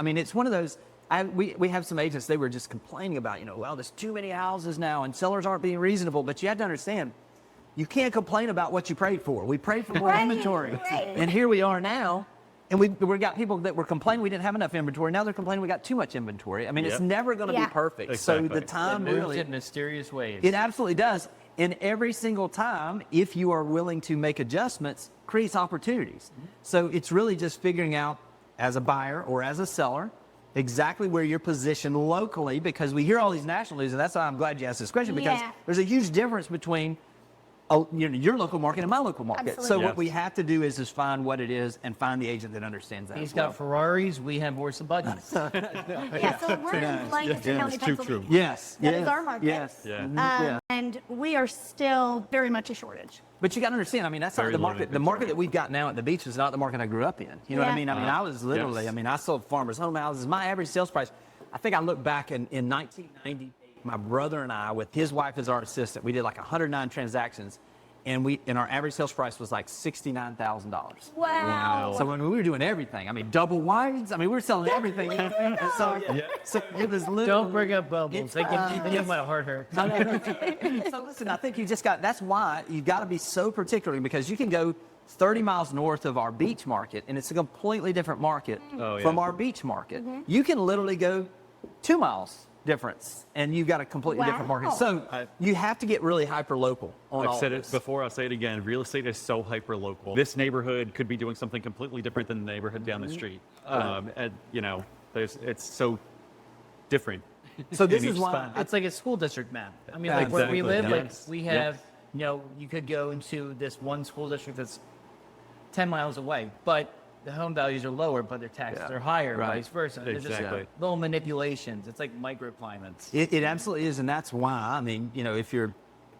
I mean, it's one of those, we have some agents, they were just complaining about, well, there's too many houses now and sellers aren't being reasonable. But you have to understand, you can't complain about what you prayed for. We prayed for more inventory. Right. And here we are now. And we got people that were complaining we didn't have enough inventory. Now they're complaining we got too much inventory. I mean, it's never going to be perfect. Exactly. So the time It moves really, in mysterious ways. it absolutely does. And every single time, if you are willing to make adjustments, creates opportunities. So it's really just figuring out, as a buyer or as a seller, exactly where you're positioned locally, because we hear all these national news, and that's why I'm glad you asked this question, because there's a huge difference between your local market and my local market. Absolutely. So what we have to do is just find what it is and find the agent that understands that. He's got Ferraris, we have horse and buggies. Yeah, so we're in Lancaster County, Pennsylvania. Yes. That is our market. Yes. Yeah. And we are still very much a shortage. But you got to understand, I mean, that's not Very the low market. The market that we've got now at the beach is not the market I grew up in. You know what I mean? I mean, I was literally, Yes. I mean, I sold farmers' home houses. My average sales price, I think I look back in 1998, my brother and I, with his wife as our assistant, we did like 109 transactions. And our average sales price was like $69,000. Wow. So when we were doing everything, I mean, double wides, I mean, we were selling everything. So it was literally. Don't bring up bubbles. They give my heart hurt. So listen, I think that's why you got to be so particular, because you can go 30 miles north of our beach market and it's a completely different market from our beach market. You can literally go 2 miles difference and you've got a completely different market. So you have to get really hyper local on all I've said of it this. before, I'll say it again. Real estate is so hyper local. This neighborhood could be doing something completely different than the neighborhood down the street. And it's so different. So this in is each why spot. It's like a school district map. I mean, Yeah, like where we exactly. live, like Yes. we have, you could go into this one school district that's 10 miles away, but the home values are lower, but their taxes are higher, vice versa. There's just Exactly. little manipulations. It's like microclimates. It absolutely is, and that's why, I mean, if you're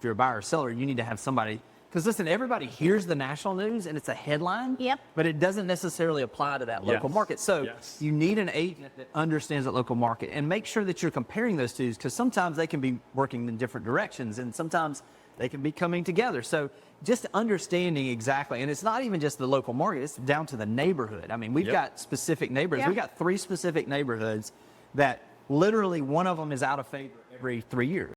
a buyer or seller, you need to have somebody, because listen, everybody hears the national news and it's a headline, but it doesn't necessarily apply to that local market. So you need an agent that understands that local market, and make sure that you're comparing those two, because sometimes they can be working in different directions and sometimes they can be coming together. So just understanding exactly, and it's not even just the local market, it's down to the neighborhood. I mean, we've got specific neighborhoods. We've got 3 specific neighborhoods that literally one of them is out of favor every 3 years.